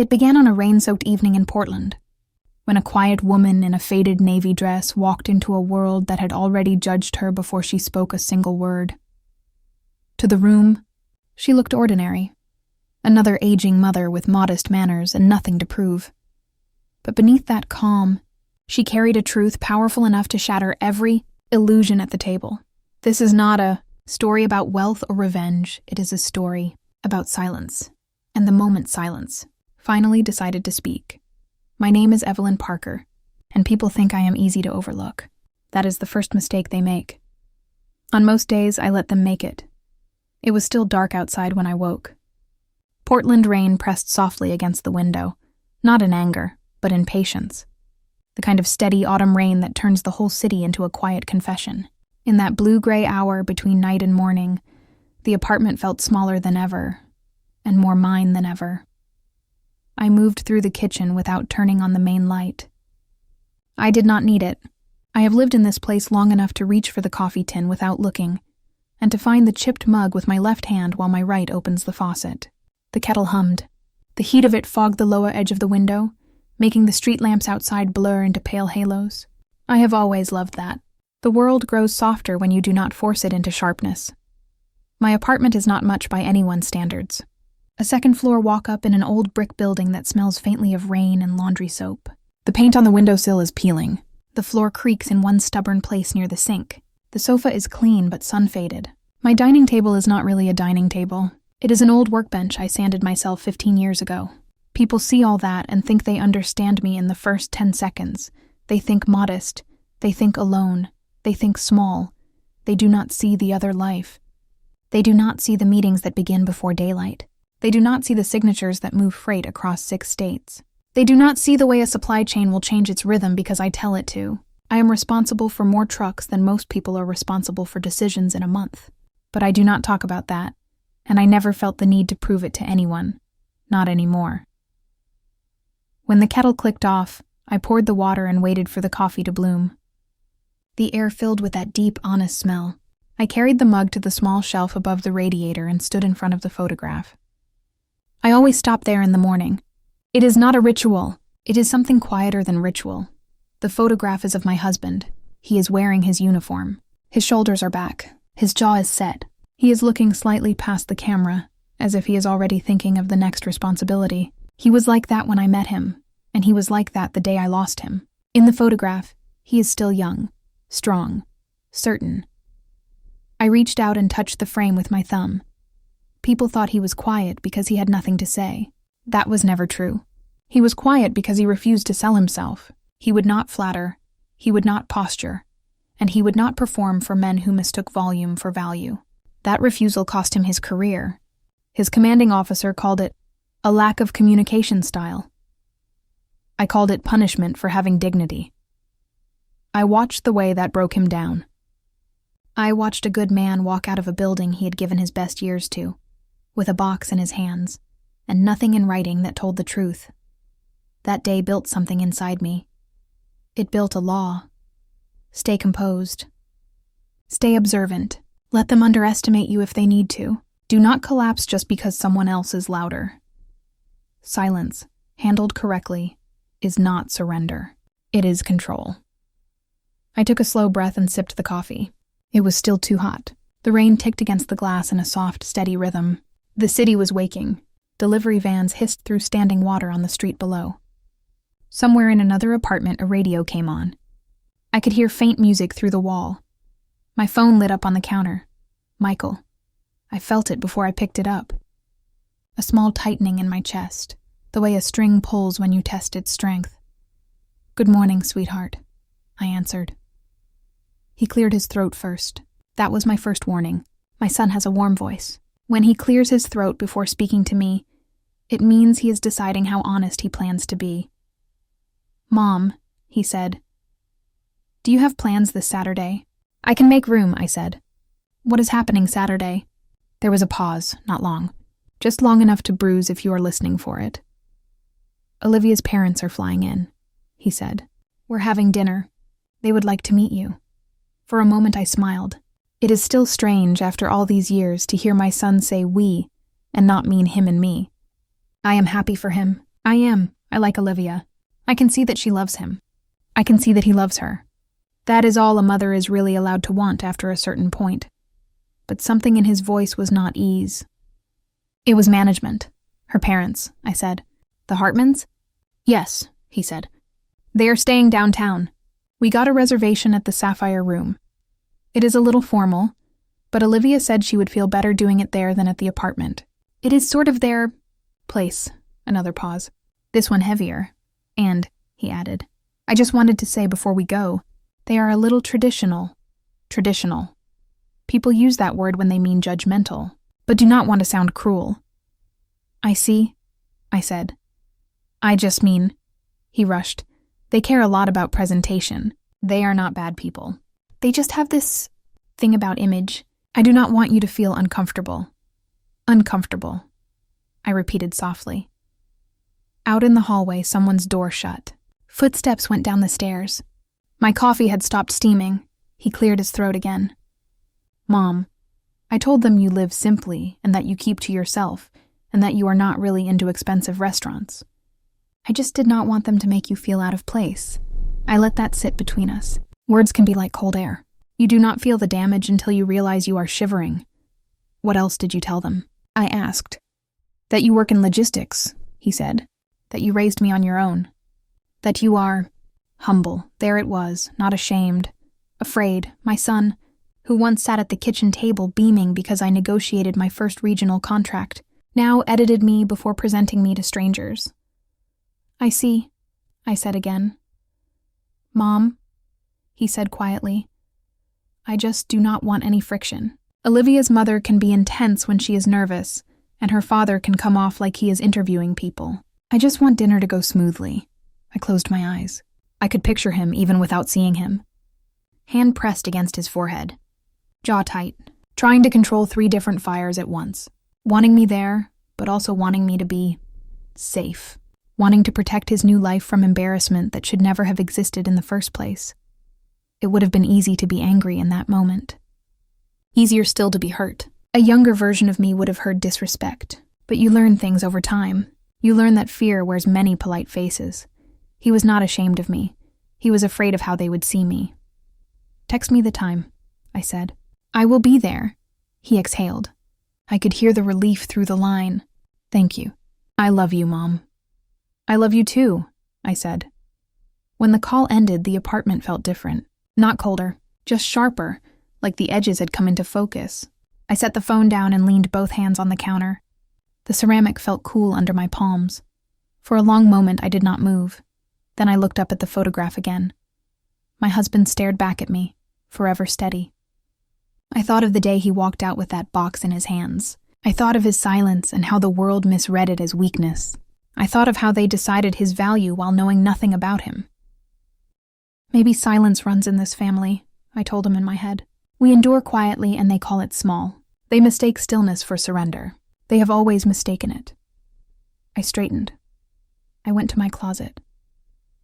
It began on a rain-soaked evening in Portland, when a quiet woman in a faded navy dress walked into a world that had already judged her before she spoke a single word. To the room, she looked ordinary, another aging mother with modest manners and nothing to prove. But beneath that calm, she carried a truth powerful enough to shatter every illusion at the table. This is not a story about wealth or revenge. It is a story about silence. And the moment silence finally decided to speak. My name is Evelyn Parker, and people think I am easy to overlook. That is the first mistake they make. On most days, I let them make it. It was still dark outside when I woke. Portland rain pressed softly against the window, not in anger, but in patience. The kind of steady autumn rain that turns the whole city into a quiet confession. In that blue-gray hour between night and morning, the apartment felt smaller than ever, and more mine than ever. I moved through the kitchen without turning on the main light. I did not need it. I have lived in this place long enough to reach for the coffee tin without looking, and to find the chipped mug with my left hand while my right opens the faucet. The kettle hummed. The heat of it fogged the lower edge of the window, making the street lamps outside blur into pale halos. I have always loved that. The world grows softer when you do not force it into sharpness. My apartment is not much by anyone's standards. A second-floor walk-up in an old brick building that smells faintly of rain and laundry soap. The paint on the windowsill is peeling. The floor creaks in one stubborn place near the sink. The sofa is clean but sun-faded. My dining table is not really a dining table. It is an old workbench I sanded myself 15 years ago. People see all that and think they understand me in the first 10 seconds. They think modest. They think alone. They think small. They do not see the other life. They do not see the meetings that begin before daylight. They do not see the signatures that move freight across 6 states. They do not see the way a supply chain will change its rhythm because I tell it to. I am responsible for more trucks than most people are responsible for decisions in a month. But I do not talk about that, and I never felt the need to prove it to anyone. Not anymore. When the kettle clicked off, I poured the water and waited for the coffee to bloom. The air filled with that deep, honest smell. I carried the mug to the small shelf above the radiator and stood in front of the photograph. I always stop there in the morning. It is not a ritual. It is something quieter than ritual. The photograph is of my husband. He is wearing his uniform. His shoulders are back. His jaw is set. He is looking slightly past the camera, as if he is already thinking of the next responsibility. He was like that when I met him, and he was like that the day I lost him. In the photograph, he is still young, strong, certain. I reached out and touched the frame with my thumb. People thought he was quiet because he had nothing to say. That was never true. He was quiet because he refused to sell himself. He would not flatter. He would not posture. And he would not perform for men who mistook volume for value. That refusal cost him his career. His commanding officer called it a lack of communication style. I called it punishment for having dignity. I watched the way that broke him down. I watched a good man walk out of a building he had given his best years to, with a box in his hands, and nothing in writing that told the truth. That day built something inside me. It built a law. Stay composed. Stay observant. Let them underestimate you if they need to. Do not collapse just because someone else is louder. Silence, handled correctly, is not surrender. It is control. I took a slow breath and sipped the coffee. It was still too hot. The rain ticked against the glass in a soft, steady rhythm. The city was waking. Delivery vans hissed through standing water on the street below. Somewhere in another apartment, a radio came on. I could hear faint music through the wall. My phone lit up on the counter. Michael. I felt it before I picked it up. A small tightening in my chest, the way a string pulls when you test its strength. "Good morning, sweetheart," I answered. He cleared his throat first. That was my first warning. My son has a warm voice. When he clears his throat before speaking to me, it means he is deciding how honest he plans to be. "Mom," he said, "do you have plans this Saturday?" "I can make room," I said. "What is happening Saturday?" There was a pause, not long. Just long enough to bruise if you are listening for it. "Olivia's parents are flying in," he said. "We're having dinner. They would like to meet you." For a moment I smiled. It is still strange, after all these years, to hear my son say we and not mean him and me. I am happy for him. I am. I like Olivia. I can see that she loves him. I can see that he loves her. That is all a mother is really allowed to want after a certain point. But something in his voice was not ease. It was management. Her parents, I said. The Hartmans? Yes, he said. They are staying downtown. We got a reservation at the Sapphire Room. It is a little formal, but Olivia said she would feel better doing it there than at the apartment. It is sort of their place. Another pause. This one heavier. And, he added, I just wanted to say before we go, they are a little traditional. Traditional. People use that word when they mean judgmental, but do not want to sound cruel. I see, I said. I just mean, he rushed, they care a lot about presentation. They are not bad people. They just have this thing about image. I do not want you to feel uncomfortable. Uncomfortable, I repeated softly. Out in the hallway, someone's door shut. Footsteps went down the stairs. My coffee had stopped steaming. He cleared his throat again. Mom, I told them you live simply and that you keep to yourself and that you are not really into expensive restaurants. I just did not want them to make you feel out of place. I let that sit between us. Words can be like cold air. You do not feel the damage until you realize you are shivering. What else did you tell them? I asked. That you work in logistics, he said. That you raised me on your own. That you are humble. There it was, not ashamed. Afraid, my son, who once sat at the kitchen table beaming because I negotiated my first regional contract, now edited me before presenting me to strangers. I see, I said again. Mom, he said quietly, I just do not want any friction. Olivia's mother can be intense when she is nervous, and her father can come off like he is interviewing people. I just want dinner to go smoothly. I closed my eyes. I could picture him even without seeing him. Hand pressed against his forehead. Jaw tight, trying to control 3 different fires at once. Wanting me there, but also wanting me to be safe. Wanting to protect his new life from embarrassment that should never have existed in the first place. It would have been easy to be angry in that moment. Easier still to be hurt. A younger version of me would have heard disrespect. But you learn things over time. You learn that fear wears many polite faces. He was not ashamed of me. He was afraid of how they would see me. Text me the time, I said. I will be there, he exhaled. I could hear the relief through the line. Thank you. I love you, Mom. I love you too, I said. When the call ended, the apartment felt different. Not colder, just sharper, like the edges had come into focus. I set the phone down and leaned both hands on the counter. The ceramic felt cool under my palms. For a long moment, I did not move. Then I looked up at the photograph again. My husband stared back at me, forever steady. I thought of the day he walked out with that box in his hands. I thought of his silence and how the world misread it as weakness. I thought of how they decided his value while knowing nothing about him. Maybe silence runs in this family, I told him in my head. We endure quietly and they call it small. They mistake stillness for surrender. They have always mistaken it. I straightened. I went to my closet.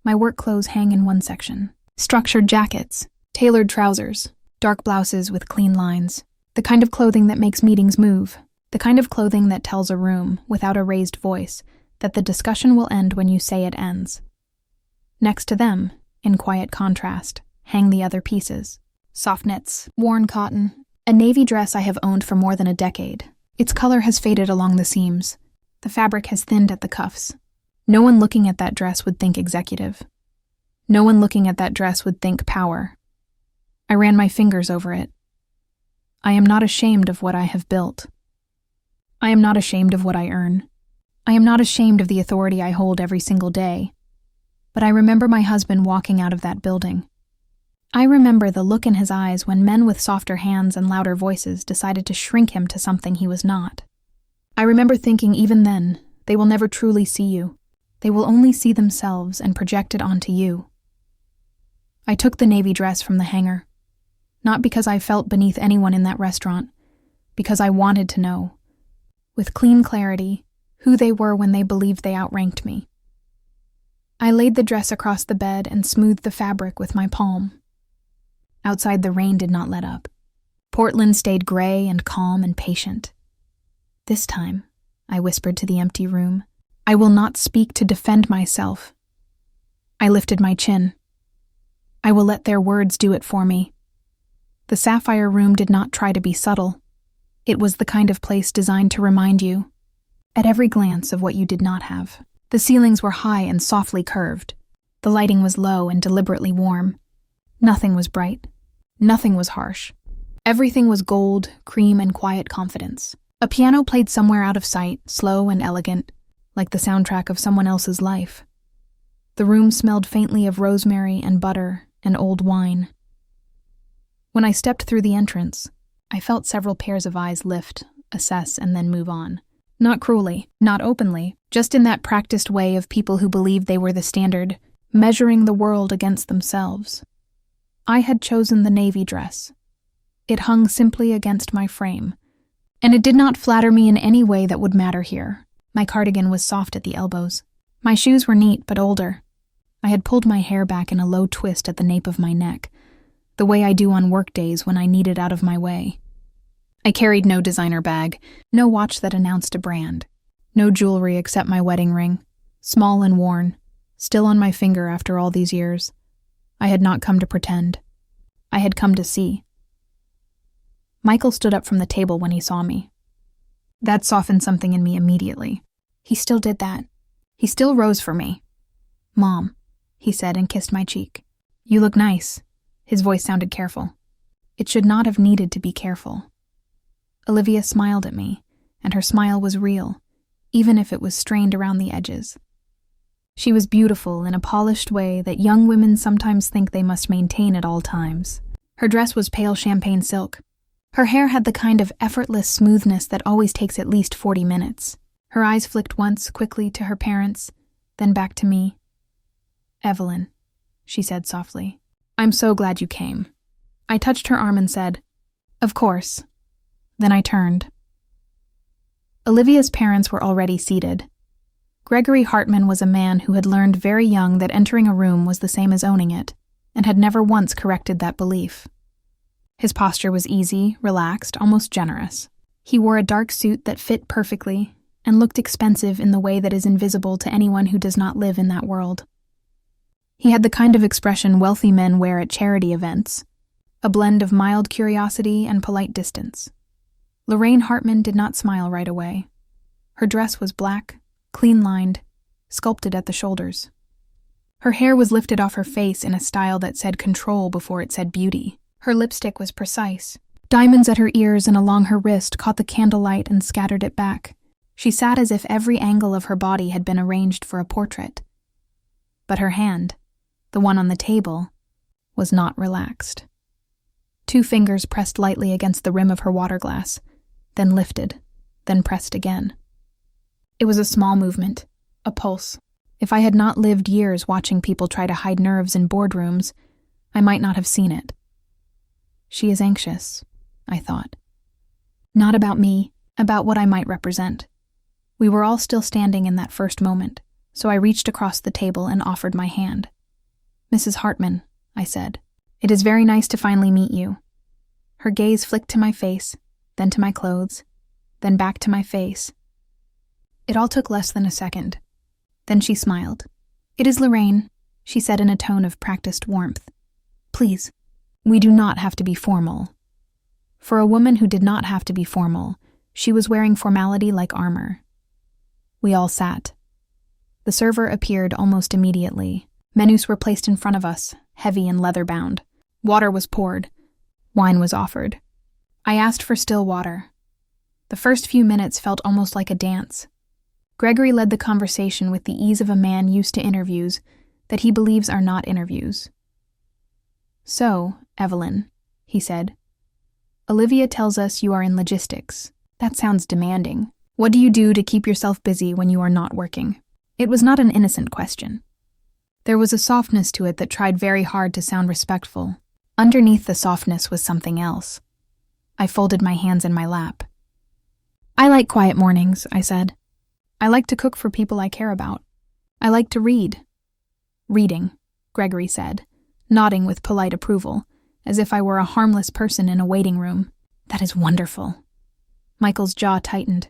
My work clothes hang in one section. Structured jackets, tailored trousers, dark blouses with clean lines. The kind of clothing that makes meetings move. The kind of clothing that tells a room, without a raised voice, that the discussion will end when you say it ends. Next to them, in quiet contrast, hang the other pieces. Soft knits, worn cotton, a navy dress I have owned for more than a decade. Its color has faded along the seams. The fabric has thinned at the cuffs. No one looking at that dress would think executive. No one looking at that dress would think power. I ran my fingers over it. I am not ashamed of what I have built. I am not ashamed of what I earn. I am not ashamed of the authority I hold every single day. But I remember my husband walking out of that building. I remember the look in his eyes when men with softer hands and louder voices decided to shrink him to something he was not. I remember thinking even then, they will never truly see you. They will only see themselves and project it onto you. I took the navy dress from the hanger. Not because I felt beneath anyone in that restaurant, because I wanted to know, with clean clarity, who they were when they believed they outranked me. I laid the dress across the bed and smoothed the fabric with my palm. Outside, the rain did not let up. Portland stayed gray and calm and patient. This time, I whispered to the empty room, I will not speak to defend myself. I lifted my chin. I will let their words do it for me. The sapphire room did not try to be subtle. It was the kind of place designed to remind you, at every glance, of what you did not have. The ceilings were high and softly curved. The lighting was low and deliberately warm. Nothing was bright. Nothing was harsh. Everything was gold, cream, and quiet confidence. A piano played somewhere out of sight, slow and elegant, like the soundtrack of someone else's life. The room smelled faintly of rosemary and butter and old wine. When I stepped through the entrance, I felt several pairs of eyes lift, assess, and then move on. Not cruelly, not openly, just in that practiced way of people who believed they were the standard, measuring the world against themselves. I had chosen the navy dress. It hung simply against my frame, and it did not flatter me in any way that would matter here. My cardigan was soft at the elbows. My shoes were neat but older. I had pulled my hair back in a low twist at the nape of my neck, the way I do on work days when I need it out of my way. I carried no designer bag, no watch that announced a brand, no jewelry except my wedding ring, small and worn, still on my finger after all these years. I had not come to pretend. I had come to see. Michael stood up from the table when he saw me. That softened something in me immediately. He still did that. He still rose for me. "Mom," he said and kissed my cheek. "You look nice." His voice sounded careful. It should not have needed to be careful. Olivia smiled at me, and her smile was real, even if it was strained around the edges. She was beautiful in a polished way that young women sometimes think they must maintain at all times. Her dress was pale champagne silk. Her hair had the kind of effortless smoothness that always takes at least 40 minutes. Her eyes flicked once quickly to her parents, then back to me. "Evelyn," she said softly, "I'm so glad you came." I touched her arm and said, "Of course." Then I turned. Olivia's parents were already seated. Gregory Hartman was a man who had learned very young that entering a room was the same as owning it, and had never once corrected that belief. His posture was easy, relaxed, almost generous. He wore a dark suit that fit perfectly and looked expensive in the way that is invisible to anyone who does not live in that world. He had the kind of expression wealthy men wear at charity events, a blend of mild curiosity and polite distance. Lorraine Hartman did not smile right away. Her dress was black, clean-lined, sculpted at the shoulders. Her hair was lifted off her face in a style that said control before it said beauty. Her lipstick was precise. Diamonds at her ears and along her wrist caught the candlelight and scattered it back. She sat as if every angle of her body had been arranged for a portrait. But her hand, the one on the table, was not relaxed. 2 fingers pressed lightly against the rim of her water glass, then lifted, then pressed again. It was a small movement, a pulse. If I had not lived years watching people try to hide nerves in boardrooms, I might not have seen it. She is anxious, I thought. Not about me, about what I might represent. We were all still standing in that first moment, so I reached across the table and offered my hand. "Mrs. Hartman," I said, "it is very nice to finally meet you." Her gaze flicked to my face, then to my clothes, then back to my face. It all took less than a second. Then she smiled. "It is Lorraine," she said in a tone of practiced warmth. "Please, we do not have to be formal." For a woman who did not have to be formal, she was wearing formality like armor. We all sat. The server appeared almost immediately. Menus were placed in front of us, heavy and leather-bound. Water was poured. Wine was offered. I asked for still water. The first few minutes felt almost like a dance. Gregory led the conversation with the ease of a man used to interviews that he believes are not interviews. "So, Evelyn," he said, "Olivia tells us you are in logistics. That sounds demanding. What do you do to keep yourself busy when you are not working?" It was not an innocent question. There was a softness to it that tried very hard to sound respectful. Underneath the softness was something else. I folded my hands in my lap. "I like quiet mornings," I said. "I like to cook for people I care about. I like to read." "Reading," Gregory said, nodding with polite approval, as if I were a harmless person in a waiting room. "That is wonderful." Michael's jaw tightened.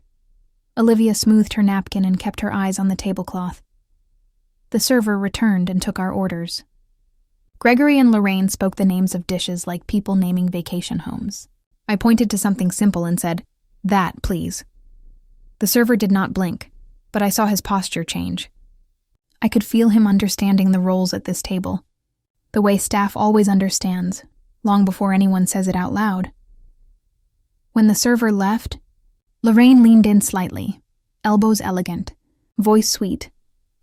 Olivia smoothed her napkin and kept her eyes on the tablecloth. The server returned and took our orders. Gregory and Lorraine spoke the names of dishes like people naming vacation homes. I pointed to something simple and said, "That, please." The server did not blink, but I saw his posture change. I could feel him understanding the roles at this table, the way staff always understands, long before anyone says it out loud. When the server left, Lorraine leaned in slightly, elbows elegant, voice sweet.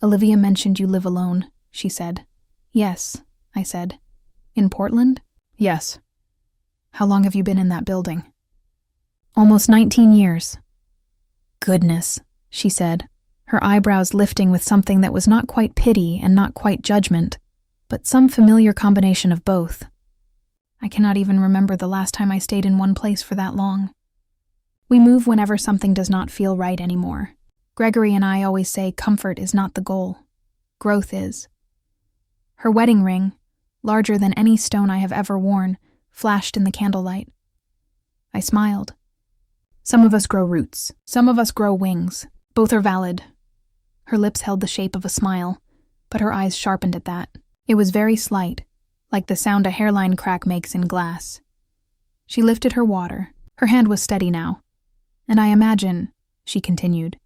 "Olivia mentioned you live alone," she said. "Yes," I said. "In Portland?" "Yes." "How long have you been in that building?" "Almost 19 years. "Goodness," she said, her eyebrows lifting with something that was not quite pity and not quite judgment, but some familiar combination of both. I cannot even remember the last time I stayed in one place for that long. We move whenever something does not feel right anymore. Gregory and I always say comfort is not the goal. Growth is. Her wedding ring, larger than any stone I have ever worn, flashed in the candlelight. I smiled. Some of us grow roots. Some of us grow wings. Both are valid. Her lips held the shape of a smile, but her eyes sharpened at that. It was very slight, like the sound a hairline crack makes in glass. She lifted her water. Her hand was steady now. "And I imagine," she continued,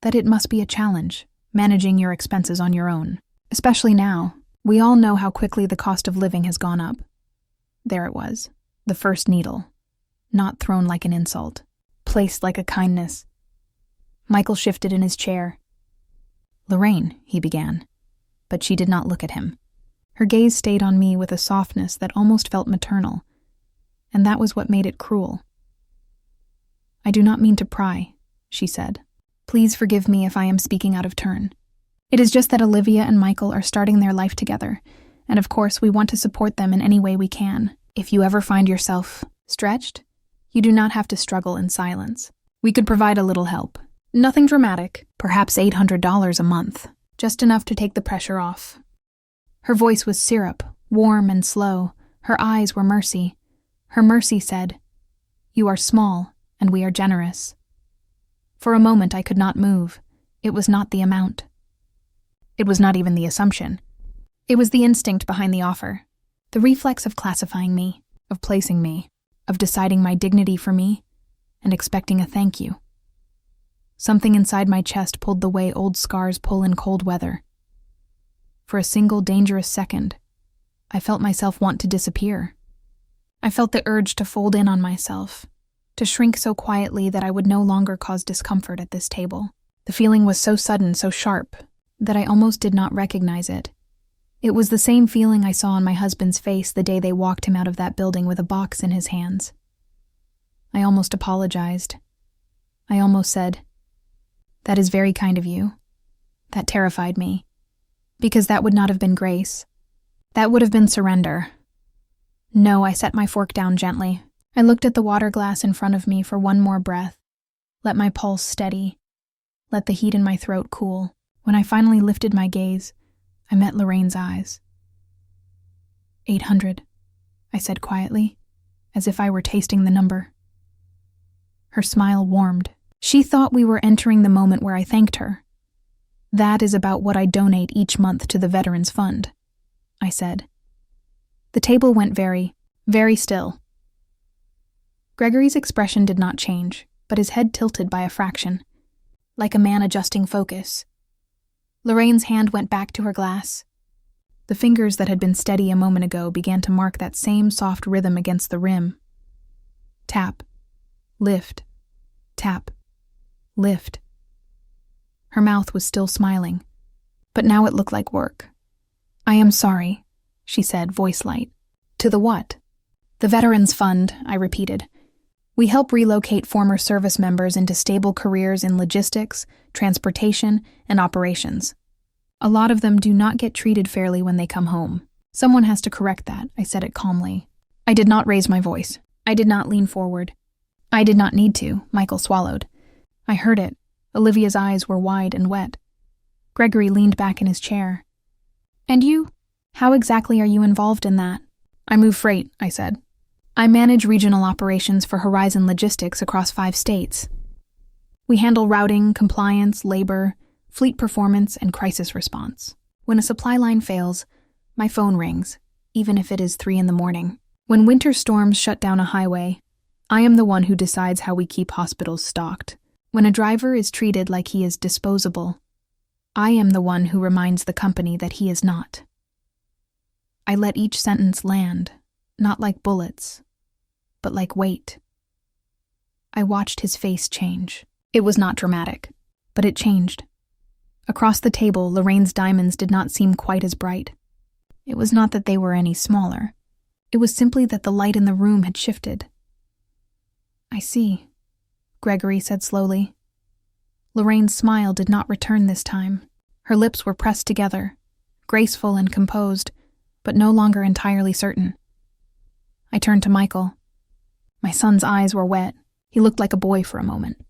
"that it must be a challenge, managing your expenses on your own. Especially now. We all know how quickly the cost of living has gone up." There it was, the first needle. Not thrown like an insult. Placed like a kindness. Michael shifted in his chair. "Lorraine," he began, but she did not look at him. Her gaze stayed on me with a softness that almost felt maternal, and that was what made it cruel. "I do not mean to pry," she said. "Please forgive me if I am speaking out of turn. It is just that Olivia and Michael are starting their life together, and of course we want to support them in any way we can. If you ever find yourself stretched, you do not have to struggle in silence. We could provide a little help. Nothing dramatic, perhaps $800 a month, just enough to take the pressure off." Her voice was syrup, warm and slow. Her eyes were mercy. Her mercy said, "You are small, and we are generous." For a moment I could not move. It was not the amount. It was not even the assumption. It was the instinct behind the offer. The reflex of classifying me, of placing me, of deciding my dignity for me, and expecting a thank you. Something inside my chest pulled the way old scars pull in cold weather. For a single dangerous second, I felt myself want to disappear. I felt the urge to fold in on myself, to shrink so quietly that I would no longer cause discomfort at this table. The feeling was so sudden, so sharp, that I almost did not recognize it. It was the same feeling I saw on my husband's face the day they walked him out of that building with a box in his hands. I almost apologized. I almost said, "That is very kind of you." That terrified me, because that would not have been grace. That would have been surrender. No, I set my fork down gently. I looked at the water glass in front of me for one more breath, let my pulse steady, let the heat in my throat cool. When I finally lifted my gaze, I met Lorraine's eyes. 800, I said quietly, as if I were tasting the number. Her smile warmed. She thought we were entering the moment where I thanked her. "That is about what I donate each month to the Veterans Fund," I said. The table went very, very still. Gregory's expression did not change, but his head tilted by a fraction, like a man adjusting focus. Lorraine's hand went back to her glass. The fingers that had been steady a moment ago began to mark that same soft rhythm against the rim. Tap, lift, tap, lift. Her mouth was still smiling, but now it looked like work. "I am sorry," she said, voice light. "To the what?" "The Veterans Fund," I repeated. "We help relocate former service members into stable careers in logistics, transportation, and operations. A lot of them do not get treated fairly when they come home. Someone has to correct that," I said it calmly. I did not raise my voice. I did not lean forward. I did not need to. Michael swallowed. I heard it. Olivia's eyes were wide and wet. Gregory leaned back in his chair. "And you? How exactly are you involved in that?" "I move freight," I said. "I manage regional operations for Horizon Logistics across 5 states. We handle routing, compliance, labor, fleet performance, and crisis response. When a supply line fails, my phone rings, even if it is 3 a.m. When winter storms shut down a highway, I am the one who decides how we keep hospitals stocked. When a driver is treated like he is disposable, I am the one who reminds the company that he is not. I let each sentence land, not like bullets, but like weight. I watched his face change. It was not dramatic, but it changed. Across the table, Lorraine's diamonds did not seem quite as bright. It was not that they were any smaller. It was simply that the light in the room had shifted. "I see," Gregory said slowly. Lorraine's smile did not return this time. Her lips were pressed together, graceful and composed, but no longer entirely certain. I turned to Michael. My son's eyes were wet. He looked like a boy for a moment.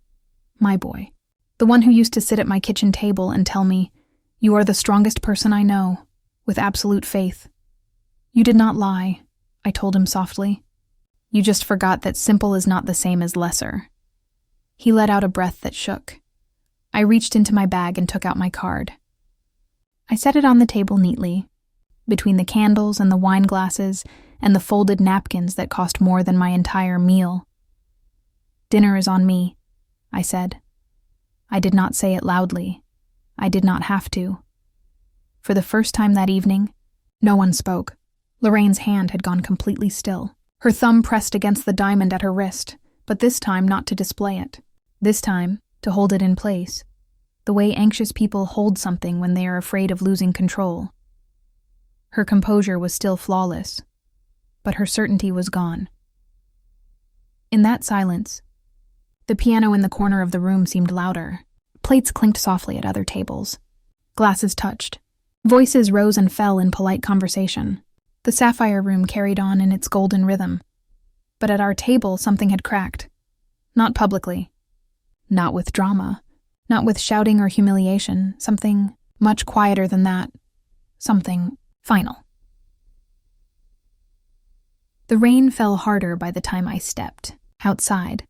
My boy. The one who used to sit at my kitchen table and tell me, "You are the strongest person I know," with absolute faith. "You did not lie," I told him softly. "You just forgot that simple is not the same as lesser." He let out a breath that shook. I reached into my bag and took out my card. I set it on the table neatly, between the candles and the wine glasses and the folded napkins that cost more than my entire meal. "Dinner is on me," I said. I did not say it loudly. I did not have to. For the first time that evening, no one spoke. Lorraine's hand had gone completely still. Her thumb pressed against the diamond at her wrist, but this time not to display it. This time, to hold it in place, the way anxious people hold something when they are afraid of losing control. Her composure was still flawless, but her certainty was gone. In that silence, the piano in the corner of the room seemed louder. Plates clinked softly at other tables. Glasses touched. Voices rose and fell in polite conversation. The sapphire room carried on in its golden rhythm. But at our table, something had cracked. Not publicly. Not with drama. Not with shouting or humiliation. Something much quieter than that. Something final. The rain fell harder by the time I stepped. Outside,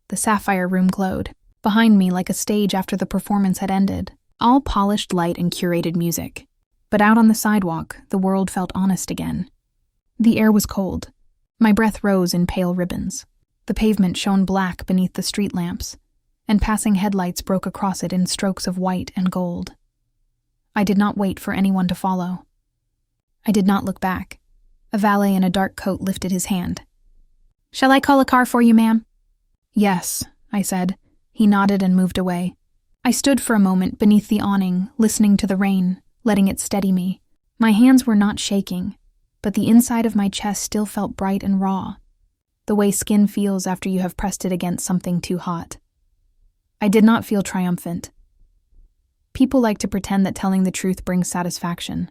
the sapphire room glowed. Behind me, like a stage after the performance had ended. All polished light and curated music. But out on the sidewalk, the world felt honest again. The air was cold. My breath rose in pale ribbons. The pavement shone black beneath the street lamps, and passing headlights broke across it in strokes of white and gold. I did not wait for anyone to follow. I did not look back. A valet in a dark coat lifted his hand. "Shall I call a car for you, ma'am?" "Yes," I said. He nodded and moved away. I stood for a moment beneath the awning, listening to the rain, letting it steady me. My hands were not shaking, but the inside of my chest still felt bright and raw, the way skin feels after you have pressed it against something too hot. I did not feel triumphant. People like to pretend that telling the truth brings satisfaction.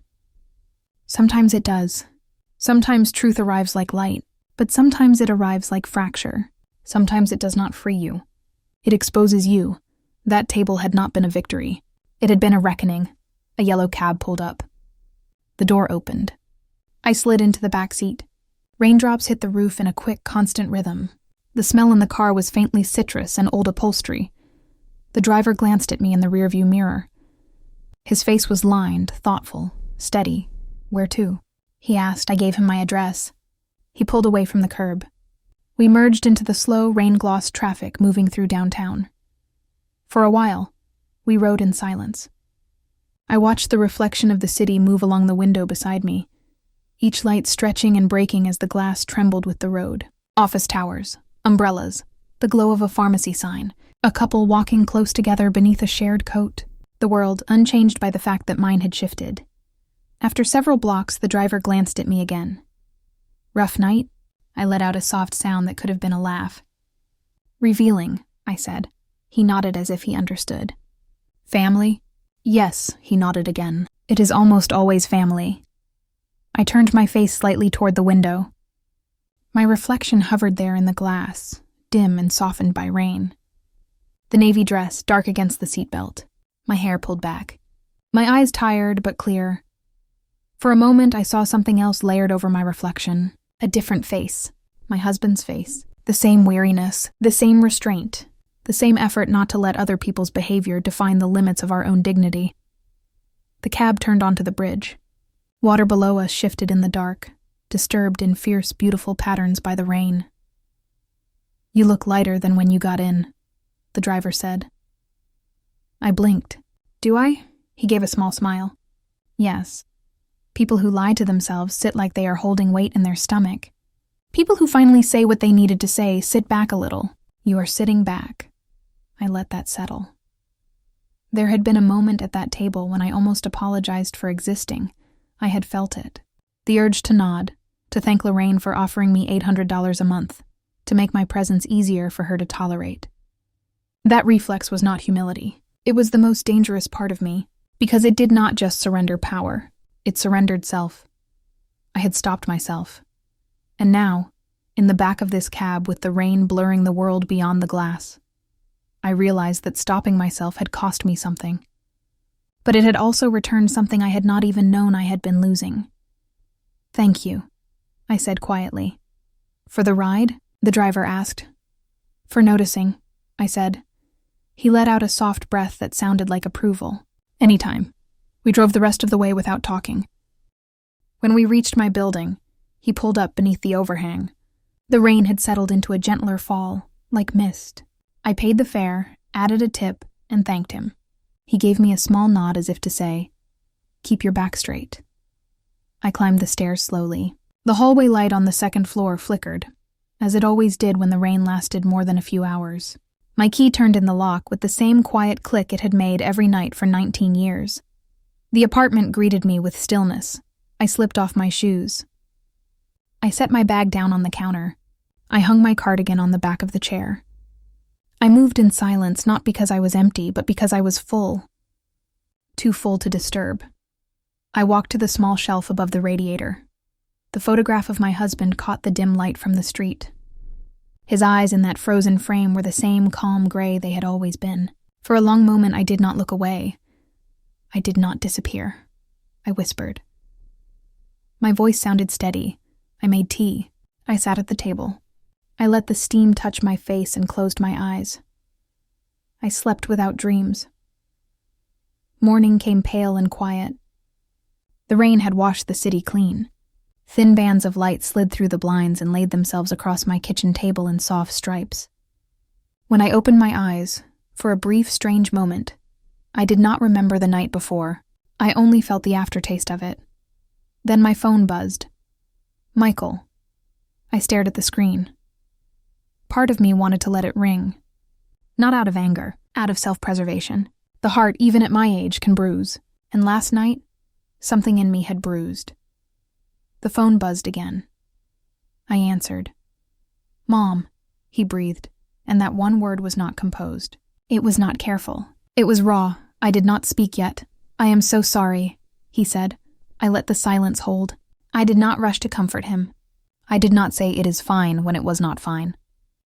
Sometimes it does. Sometimes truth arrives like light, but sometimes it arrives like fracture. Sometimes it does not free you. It exposes you. That table had not been a victory. It had been a reckoning. A yellow cab pulled up. The door opened. I slid into the back seat. Raindrops hit the roof in a quick, constant rhythm. The smell in the car was faintly citrus and old upholstery. The driver glanced at me in the rearview mirror. His face was lined, thoughtful, steady. "Where to?" he asked. I gave him my address. He pulled away from the curb. We merged into the slow, rain-glossed traffic moving through downtown. For a while, we rode in silence. I watched the reflection of the city move along the window beside me, each light stretching and breaking as the glass trembled with the road. Office towers, umbrellas, the glow of a pharmacy sign, a couple walking close together beneath a shared coat, the world unchanged by the fact that mine had shifted. After several blocks, the driver glanced at me again. "Rough night?" I let out a soft sound that could have been a laugh. "Revealing," I said. He nodded as if he understood. "Family?" "Yes," he nodded again. "It is almost always family." I turned my face slightly toward the window. My reflection hovered there in the glass, dim and softened by rain. The navy dress dark against the seatbelt, my hair pulled back. My eyes tired but clear. For a moment I saw something else layered over my reflection. A different face, my husband's face. The same weariness, the same restraint, the the same effort not to let other people's behavior define the limits of our own dignity. The cab turned onto the bridge. Water below us shifted in the dark, disturbed in fierce, beautiful patterns by the rain. "You look lighter than when you got in," the driver said. I blinked. "Do I?" He gave a small smile. "Yes. People who lie to themselves sit like they are holding weight in their stomach. People who finally say what they needed to say sit back a little. You are sitting back." I let that settle. There had been a moment at that table when I almost apologized for existing. I had felt it. The urge to nod, to thank Lorraine for offering me $800 a month, to make my presence easier for her to tolerate. That reflex was not humility. It was the most dangerous part of me, because it did not just surrender power. It surrendered self. I had stopped myself. And now, in the back of this cab with the rain blurring the world beyond the glass, I realized that stopping myself had cost me something. But it had also returned something I had not even known I had been losing. "Thank you," I said quietly. "For the ride?" the driver asked. "For noticing," I said. He let out a soft breath that sounded like approval. "Anytime." We drove the rest of the way without talking. When we reached my building, he pulled up beneath the overhang. The rain had settled into a gentler fall, like mist. I paid the fare, added a tip, and thanked him. He gave me a small nod as if to say, "Keep your back straight." I climbed the stairs slowly. The hallway light on the second floor flickered, as it always did when the rain lasted more than a few hours. My key turned in the lock with the same quiet click it had made every night for 19 years. The apartment greeted me with stillness. I slipped off my shoes. I set my bag down on the counter. I hung my cardigan on the back of the chair. I moved in silence, not because I was empty, but because I was full. Too full to disturb. I walked to the small shelf above the radiator. The photograph of my husband caught the dim light from the street. His eyes in that frozen frame were the same calm gray they had always been. For a long moment I did not look away. I did not disappear. I whispered. My voice sounded steady. I made tea. I sat at the table. I let the steam touch my face and closed my eyes. I slept without dreams. Morning came pale and quiet. The rain had washed the city clean. Thin bands of light slid through the blinds and laid themselves across my kitchen table in soft stripes. When I opened my eyes, for a brief, strange moment, I did not remember the night before. I only felt the aftertaste of it. Then my phone buzzed. Michael. I stared at the screen. Part of me wanted to let it ring. Not out of anger, out of self-preservation. The heart, even at my age, can bruise. And last night, something in me had bruised. The phone buzzed again. I answered. "Mom," he breathed, and that one word was not composed. It was not careful. It was raw. I did not speak yet. "I am so sorry," he said. I let the silence hold. I did not rush to comfort him. I did not say "it is fine" when it was not fine.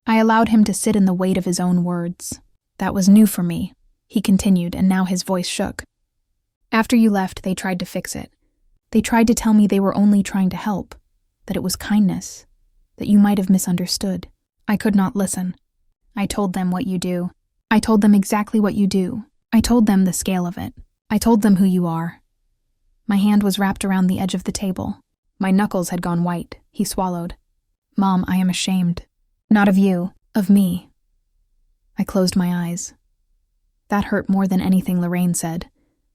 I allowed him to sit in the weight of his own words. "That was new for me," he continued, and now his voice shook. "After you left, they tried to fix it. They tried to tell me they were only trying to help, that it was kindness, that you might have misunderstood. I could not listen. I told them what you do. I told them exactly what you do. I told them the scale of it. I told them who you are." My hand was wrapped around the edge of the table. My knuckles had gone white. He swallowed. "Mom, I am ashamed. Not of you, of me." I closed my eyes. That hurt more than anything Lorraine said,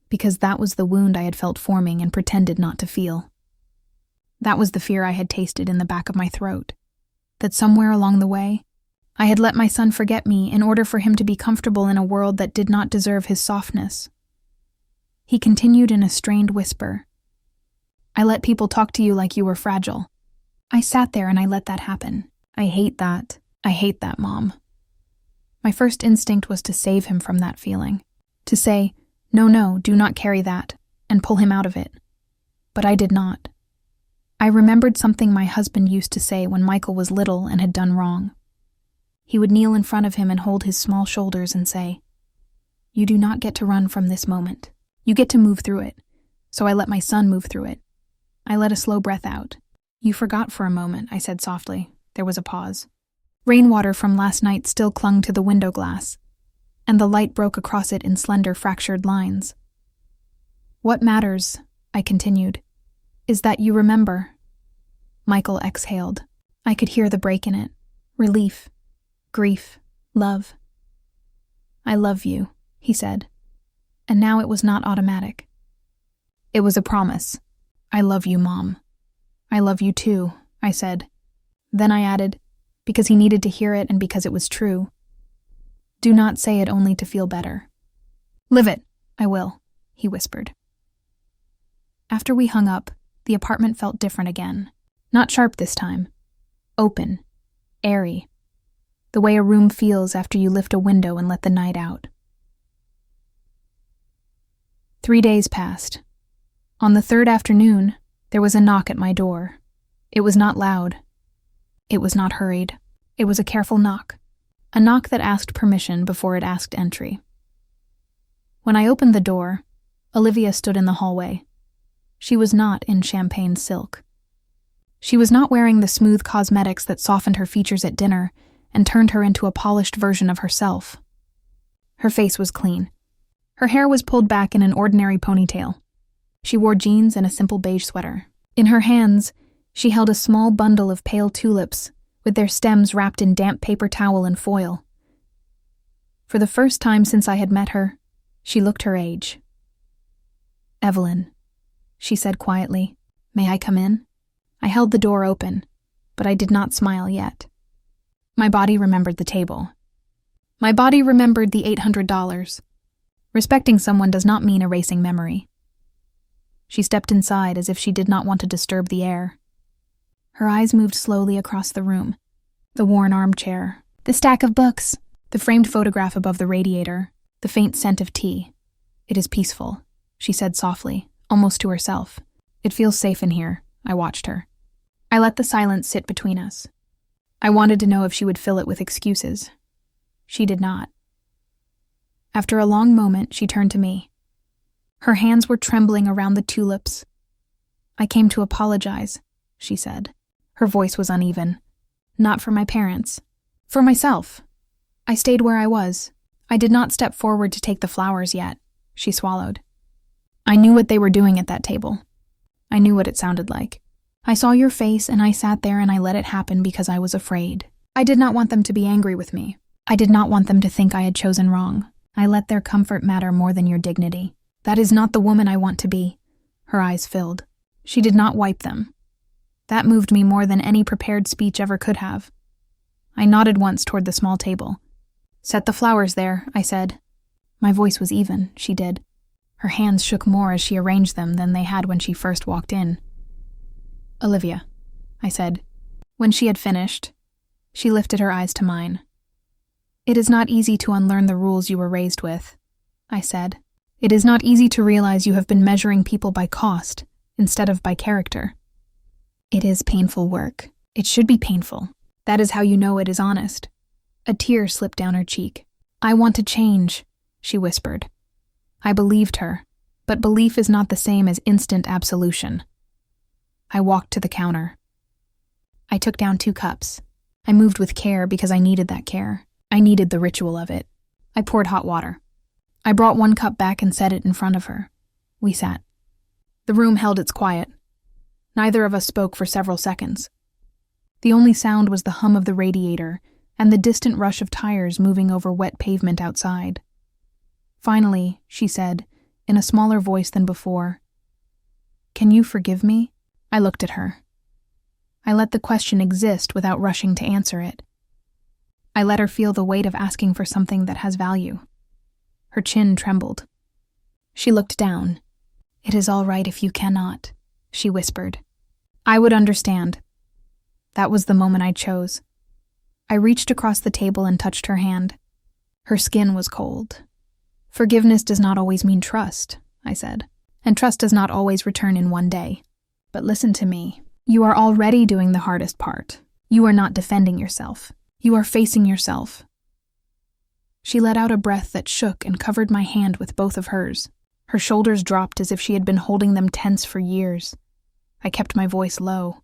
because that was the wound I had felt forming and pretended not to feel. That was the fear I had tasted in the back of my throat, that somewhere along the way, I had let my son forget me in order for him to be comfortable in a world that did not deserve his softness. He continued in a strained whisper. "I let people talk to you like you were fragile. I sat there and I let that happen. I hate that. I hate that, Mom." My first instinct was to save him from that feeling, to say, No, do not carry that," and pull him out of it. But I did not. I remembered something my husband used to say when Michael was little and had done wrong. He would kneel in front of him and hold his small shoulders and say, "You do not get to run from this moment. You get to move through it." So I let my son move through it. I let a slow breath out. "You forgot for a moment," I said softly. There was a pause. Rainwater from last night still clung to the window glass, and the light broke across it in slender, fractured lines. "What matters," I continued, "is that you remember." Michael exhaled. I could hear the break in it. Relief, grief, love. "I love you," he said, and now it was not automatic. It was a promise. "I love you, Mom." "I love you too," I said. Then I added, because he needed to hear it and because it was true, "Do not say it only to feel better." "Live it." "I will," he whispered. After we hung up, the apartment felt different again. Not sharp this time. Open. Airy. The way a room feels after you lift a window and let the night out. 3 days passed. On the third afternoon, there was a knock at my door. It was not loud. It was not hurried. It was a careful knock. A knock that asked permission before it asked entry. When I opened the door, Olivia stood in the hallway. She was not in champagne silk. She was not wearing the smooth cosmetics that softened her features at dinner and turned her into a polished version of herself. Her face was clean. Her hair was pulled back in an ordinary ponytail. She wore jeans and a simple beige sweater. In her hands, she held a small bundle of pale tulips with their stems wrapped in damp paper towel and foil. For the first time since I had met her, she looked her age. "Evelyn," she said quietly, "may I come in?" I held the door open, but I did not smile yet. My body remembered the table. My body remembered the $800. Respecting someone does not mean erasing memory. She stepped inside as if she did not want to disturb the air. Her eyes moved slowly across the room. The worn armchair, the stack of books, the framed photograph above the radiator, the faint scent of tea. "It is peaceful," she said softly, almost to herself. "It feels safe in here." I watched her. I let the silence sit between us. I wanted to know if she would fill it with excuses. She did not. After a long moment, she turned to me. Her hands were trembling around the tulips. "I came to apologize," she said. Her voice was uneven. "Not for my parents. For myself. I stayed where I was. I did not step forward to take the flowers yet." She swallowed. "I knew what they were doing at that table. I knew what it sounded like. I saw your face and I sat there and I let it happen because I was afraid. I did not want them to be angry with me. I did not want them to think I had chosen wrong. I let their comfort matter more than your dignity. That is not the woman I want to be." Her eyes filled. She did not wipe them. That moved me more than any prepared speech ever could have. I nodded once toward the small table. "Set the flowers there," I said. My voice was even. She did. Her hands shook more as she arranged them than they had when she first walked in. "Olivia," I said. When she had finished, she lifted her eyes to mine. "It is not easy to unlearn the rules you were raised with," I said. "It is not easy to realize you have been measuring people by cost instead of by character. It is painful work. It should be painful. That is how you know it is honest." A tear slipped down her cheek. "I want to change," she whispered. I believed her, but belief is not the same as instant absolution. I walked to the counter. I took down 2 cups. I moved with care because I needed that care. I needed the ritual of it. I poured hot water. I brought 1 cup back and set it in front of her. We sat. The room held its quiet. Neither of us spoke for several seconds. The only sound was the hum of the radiator and the distant rush of tires moving over wet pavement outside. Finally, she said, in a smaller voice than before, "Can you forgive me?" I looked at her. I let the question exist without rushing to answer it. I let her feel the weight of asking for something that has value. Her chin trembled. She looked down. "It is all right if you cannot," she whispered. I would understand. That was the moment I chose. I reached across the table and touched her hand. Her skin was cold. "Forgiveness does not always mean trust," I said, "and trust does not always return in one day. But listen to me. You are already doing the hardest part. You are not defending yourself. You are facing yourself." She let out a breath that shook and covered my hand with both of hers. Her shoulders dropped as if she had been holding them tense for years. I kept my voice low.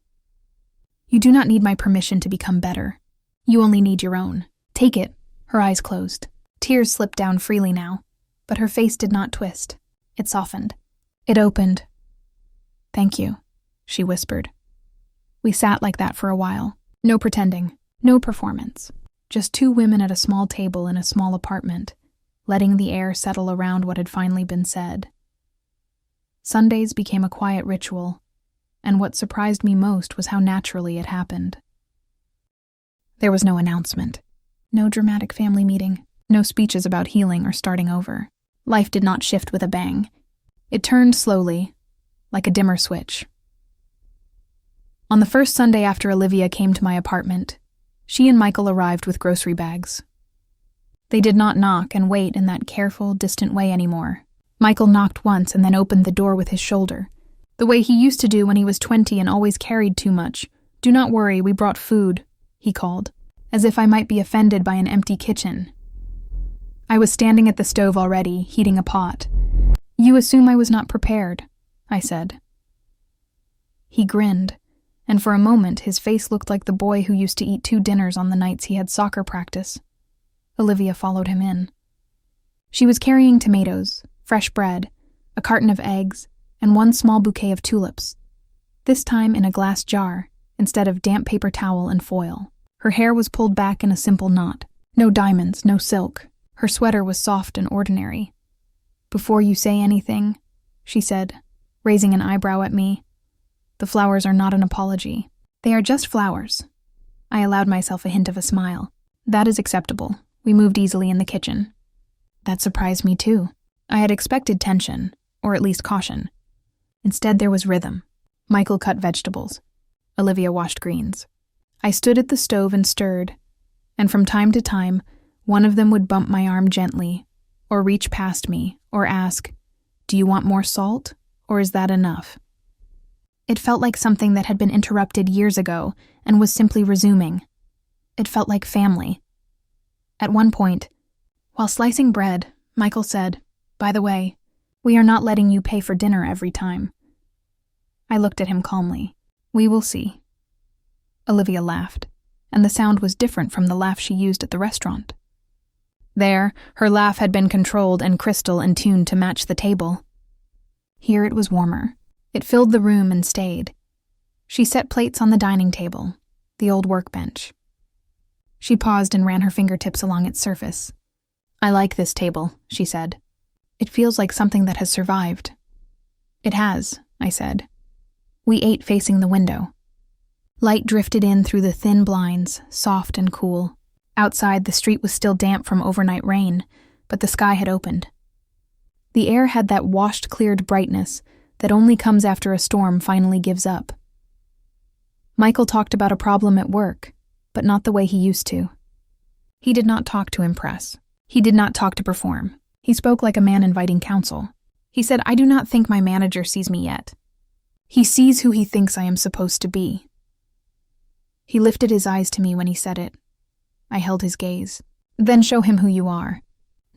"You do not need my permission to become better. You only need your own. Take it." Her eyes closed. Tears slipped down freely now, but her face did not twist. It softened. It opened. "Thank you," she whispered. We sat like that for a while. No pretending, no performance. Just two women at a small table in a small apartment, letting the air settle around what had finally been said. Sundays became a quiet ritual, and what surprised me most was how naturally it happened. There was no announcement, no dramatic family meeting, no speeches about healing or starting over. Life did not shift with a bang. It turned slowly, like a dimmer switch. On the first Sunday after Olivia came to my apartment, she and Michael arrived with grocery bags. They did not knock and wait in that careful, distant way anymore. Michael knocked once and then opened the door with his shoulder, the way he used to do when he was 20 and always carried too much. "Do not worry, we brought food," he called, as if I might be offended by an empty kitchen. I was standing at the stove already, heating a pot. "You assume I was not prepared," I said. He grinned, and for a moment his face looked like the boy who used to eat 2 dinners on the nights he had soccer practice. Olivia followed him in. She was carrying tomatoes, fresh bread, a carton of eggs, and 1 small bouquet of tulips, this time in a glass jar instead of damp paper towel and foil. Her hair was pulled back in a simple knot. No diamonds, no silk. Her sweater was soft and ordinary. "Before you say anything," she said, raising an eyebrow at me, "the flowers are not an apology. They are just flowers." I allowed myself a hint of a smile. "That is acceptable." We moved easily in the kitchen. That surprised me too. I had expected tension, or at least caution. Instead, there was rhythm. Michael cut vegetables. Olivia washed greens. I stood at the stove and stirred, and from time to time, one of them would bump my arm gently, or reach past me, or ask, "Do you want more salt, or is that enough?" It felt like something that had been interrupted years ago and was simply resuming. It felt like family. At one point, while slicing bread, Michael said, "By the way, we are not letting you pay for dinner every time." I looked at him calmly. "We will see." Olivia laughed, and the sound was different from the laugh she used at the restaurant. There, her laugh had been controlled and crystal and tuned to match the table. Here it was warmer. It filled the room and stayed. She set plates on the dining table, the old workbench. She paused and ran her fingertips along its surface. "I like this table," she said. "It feels like something that has survived." "It has," I said. We ate facing the window. Light drifted in through the thin blinds, soft and cool. Outside, the street was still damp from overnight rain, but the sky had opened. The air had that washed, cleared brightness that only comes after a storm finally gives up. Michael talked about a problem at work, but not the way he used to. He did not talk to impress. He did not talk to perform. He spoke like a man inviting counsel. He said, "I do not think my manager sees me yet. He sees who he thinks I am supposed to be." He lifted his eyes to me when he said it. I held his gaze. "Then show him who you are.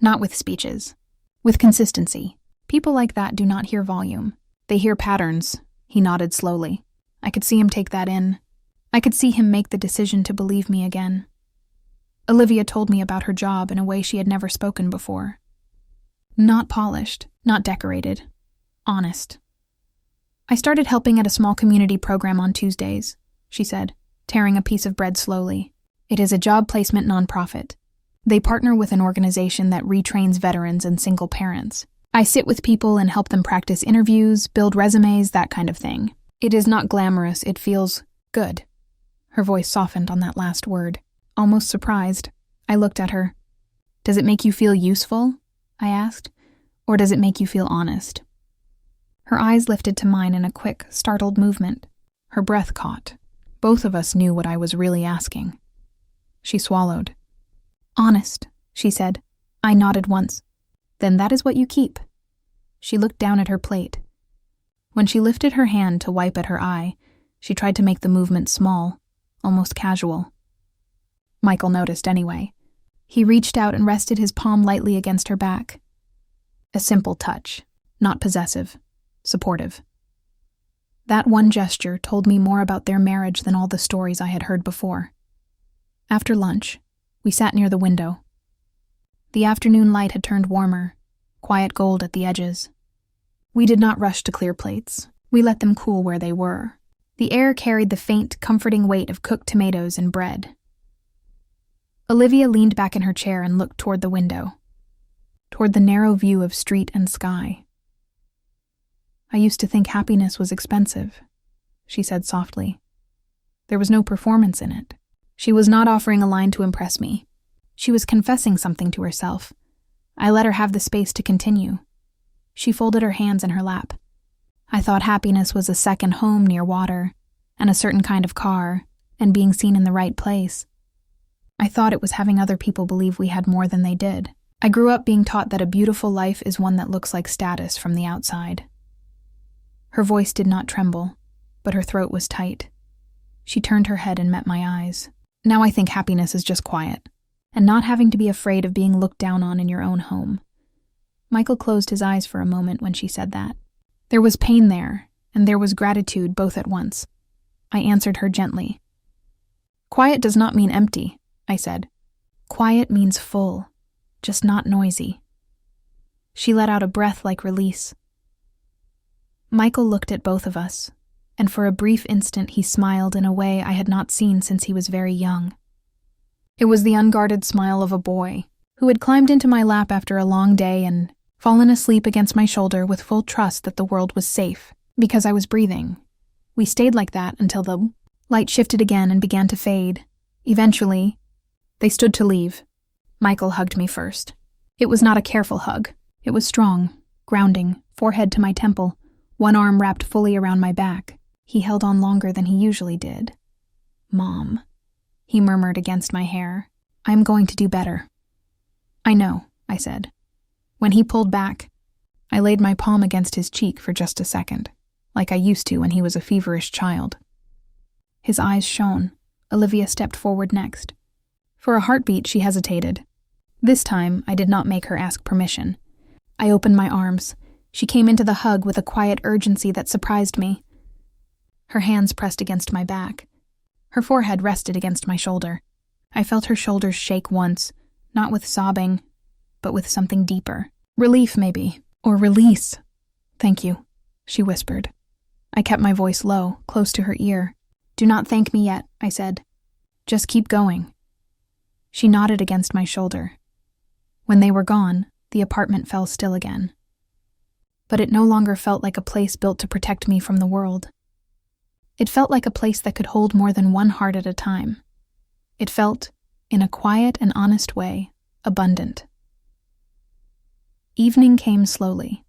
Not with speeches. With consistency. People like that do not hear volume. They hear patterns." He nodded slowly. I could see him take that in. I could see him make the decision to believe me again. Olivia told me about her job in a way she had never spoken before. Not polished, not decorated. Honest. "I started helping at a small community program on Tuesdays," she said, tearing a piece of bread slowly. "It is a job placement nonprofit. They partner with an organization that retrains veterans and single parents. I sit with people and help them practice interviews, build resumes, that kind of thing. It is not glamorous, it feels good." Her voice softened on that last word. Almost surprised, I looked at her. "Does it make you feel useful?" I asked. "Or does it make you feel honest?" Her eyes lifted to mine in a quick, startled movement. Her breath caught. Both of us knew what I was really asking. She swallowed. "Honest," she said. I nodded once. "Then that is what you keep." She looked down at her plate. When she lifted her hand to wipe at her eye, she tried to make the movement small, almost casual. Michael noticed anyway. He reached out and rested his palm lightly against her back. A simple touch, not possessive, supportive. That one gesture told me more about their marriage than all the stories I had heard before. After lunch, we sat near the window. The afternoon light had turned warmer, quiet gold at the edges. We did not rush to clear plates. We let them cool where they were. The air carried the faint, comforting weight of cooked tomatoes and bread. Olivia leaned back in her chair and looked toward the window, toward the narrow view of street and sky. "I used to think happiness was expensive," she said softly. There was no performance in it. She was not offering a line to impress me. She was confessing something to herself. I let her have the space to continue. She folded her hands in her lap. "I thought happiness was a second home near water, and a certain kind of car, and being seen in the right place. I thought it was having other people believe we had more than they did. I grew up being taught that a beautiful life is one that looks like status from the outside." Her voice did not tremble, but her throat was tight. She turned her head and met my eyes. "Now I think happiness is just quiet, and not having to be afraid of being looked down on in your own home." Michael closed his eyes for a moment when she said that. There was pain there, and there was gratitude both at once. I answered her gently. "Quiet does not mean empty," I said. "Quiet means full, just not noisy." She let out a breath like release. Michael looked at both of us, and for a brief instant he smiled in a way I had not seen since he was very young. It was the unguarded smile of a boy who had climbed into my lap after a long day and fallen asleep against my shoulder with full trust that the world was safe, because I was breathing. We stayed like that until the light shifted again and began to fade. Eventually, they stood to leave. Michael hugged me first. It was not a careful hug. It was strong, grounding, forehead to my temple, one arm wrapped fully around my back. He held on longer than he usually did. "Mom," he murmured against my hair. "I am going to do better." "I know," I said. When he pulled back, I laid my palm against his cheek for just a second, like I used to when he was a feverish child. His eyes shone. Olivia stepped forward next. For a heartbeat, she hesitated. This time, I did not make her ask permission. I opened my arms. She came into the hug with a quiet urgency that surprised me. Her hands pressed against my back. Her forehead rested against my shoulder. I felt her shoulders shake once, not with sobbing, but with something deeper. Relief, maybe, or release. "Thank you," she whispered. I kept my voice low, close to her ear. "Do not thank me yet," I said. "Just keep going." She nodded against my shoulder. When they were gone, the apartment fell still again. But it no longer felt like a place built to protect me from the world. It felt like a place that could hold more than one heart at a time. It felt, in a quiet and honest way, abundant. Evening came slowly.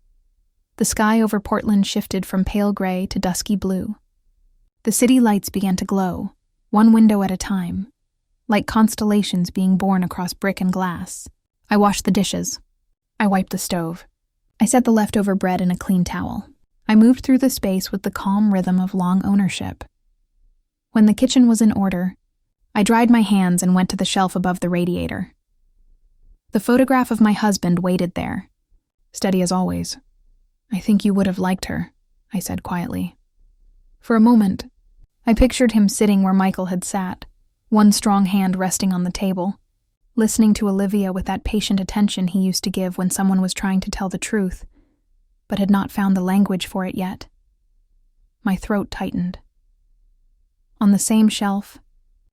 The sky over Portland shifted from pale gray to dusky blue. The city lights began to glow, one window at a time, like constellations being born across brick and glass. I washed the dishes. I wiped the stove. I set the leftover bread in a clean towel. I moved through the space with the calm rhythm of long ownership. When the kitchen was in order, I dried my hands and went to the shelf above the radiator. The photograph of my husband waited there, steady as always. "I think you would have liked her," I said quietly. For a moment, I pictured him sitting where Michael had sat, one strong hand resting on the table, listening to Olivia with that patient attention he used to give when someone was trying to tell the truth, but had not found the language for it yet. My throat tightened. On the same shelf,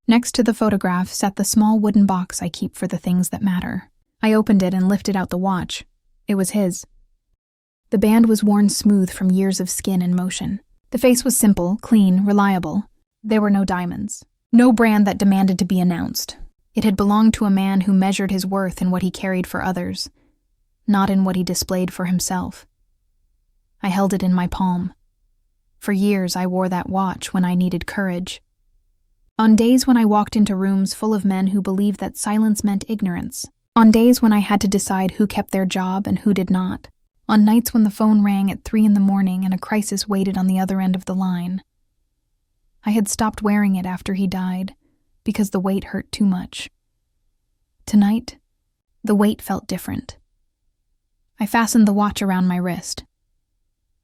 next to the photograph, sat the small wooden box I keep for the things that matter. I opened it and lifted out the watch. It was his. The band was worn smooth from years of skin and motion. The face was simple, clean, reliable. There were no diamonds. No brand that demanded to be announced. It had belonged to a man who measured his worth in what he carried for others, not in what he displayed for himself. I held it in my palm. For years I wore that watch when I needed courage. On days when I walked into rooms full of men who believed that silence meant ignorance. On days when I had to decide who kept their job and who did not. On nights when the phone rang at 3 a.m. and a crisis waited on the other end of the line. I had stopped wearing it after he died, because the weight hurt too much. Tonight, the weight felt different. I fastened the watch around my wrist.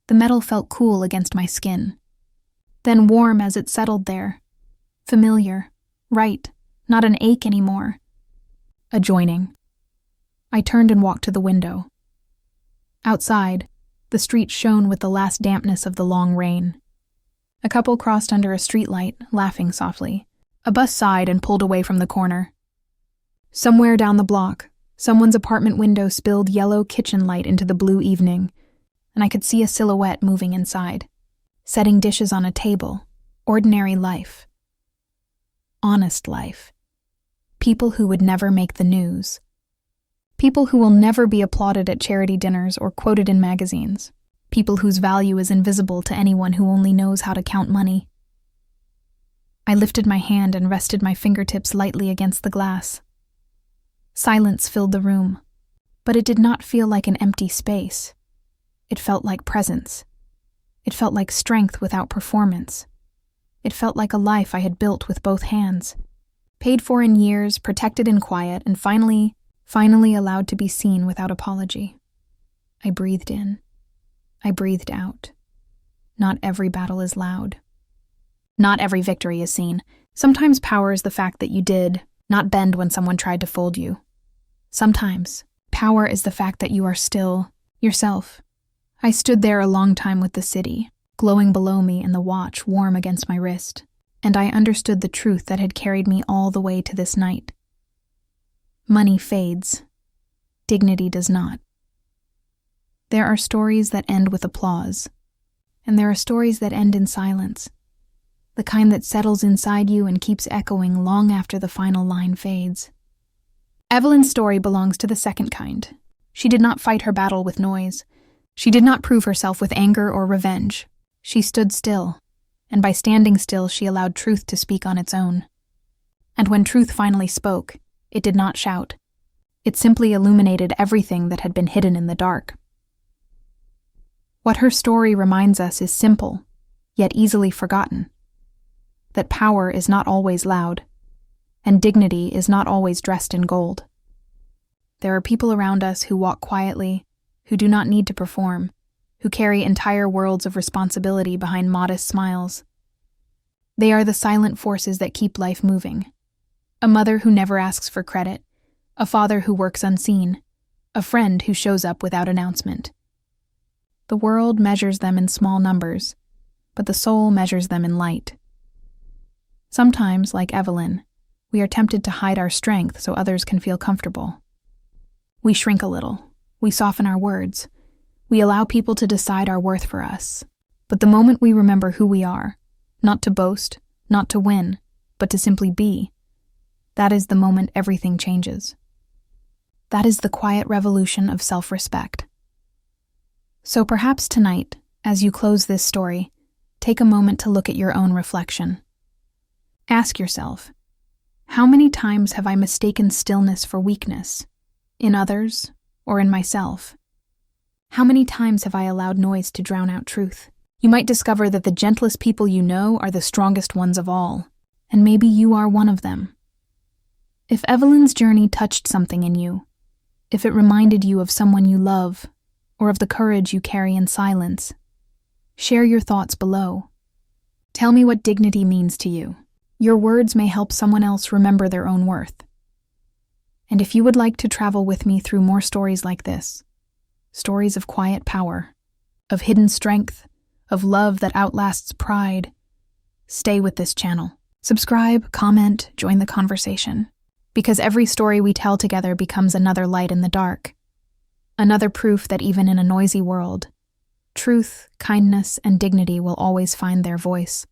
The metal felt cool against my skin, then warm as it settled there. Familiar, right, not an ache anymore. A joining. I turned and walked to the window. Outside, the street shone with the last dampness of the long rain. A couple crossed under a streetlight, laughing softly. A bus sighed and pulled away from the corner. Somewhere down the block, someone's apartment window spilled yellow kitchen light into the blue evening, and I could see a silhouette moving inside, setting dishes on a table. Ordinary life. Honest life. People who would never make the news. People who will never be applauded at charity dinners or quoted in magazines. People whose value is invisible to anyone who only knows how to count money. I lifted my hand and rested my fingertips lightly against the glass. Silence filled the room, but it did not feel like an empty space. It felt like presence. It felt like strength without performance. It felt like a life I had built with both hands, paid for in years, protected in quiet, and finally allowed to be seen without apology. I breathed in. I breathed out. Not every battle is loud. Not every victory is seen. Sometimes power is the fact that you did not bend when someone tried to fold you. Sometimes power is the fact that you are still yourself. I stood there a long time with the city, glowing below me and the watch warm against my wrist, and I understood the truth that had carried me all the way to this night. Money fades. Dignity does not. There are stories that end with applause, and there are stories that end in silence, the kind that settles inside you and keeps echoing long after the final line fades. Evelyn's story belongs to the second kind. She did not fight her battle with noise. She did not prove herself with anger or revenge. She stood still, and by standing still she allowed truth to speak on its own. And when truth finally spoke, it did not shout. It simply illuminated everything that had been hidden in the dark. What her story reminds us is simple, yet easily forgotten. That power is not always loud, and dignity is not always dressed in gold. There are people around us who walk quietly, who do not need to perform, who carry entire worlds of responsibility behind modest smiles. They are the silent forces that keep life moving. A mother who never asks for credit, a father who works unseen, a friend who shows up without announcement. The world measures them in small numbers, but the soul measures them in light. Sometimes, like Evelyn, we are tempted to hide our strength so others can feel comfortable. We shrink a little. We soften our words. We allow people to decide our worth for us. But the moment we remember who we are, not to boast, not to win, but to simply be, that is the moment everything changes. That is the quiet revolution of self-respect. So perhaps tonight, as you close this story, take a moment to look at your own reflection. Ask yourself, how many times have I mistaken stillness for weakness, in others or in myself? How many times have I allowed noise to drown out truth? You might discover that the gentlest people you know are the strongest ones of all, and maybe you are one of them. If Evelyn's journey touched something in you, if it reminded you of someone you love, or of the courage you carry in silence, share your thoughts below. Tell me what dignity means to you. Your words may help someone else remember their own worth. And if you would like to travel with me through more stories like this, stories of quiet power, of hidden strength, of love that outlasts pride, stay with this channel. Subscribe, comment, join the conversation. Because every story we tell together becomes another light in the dark. Another proof that even in a noisy world, truth, kindness, and dignity will always find their voice.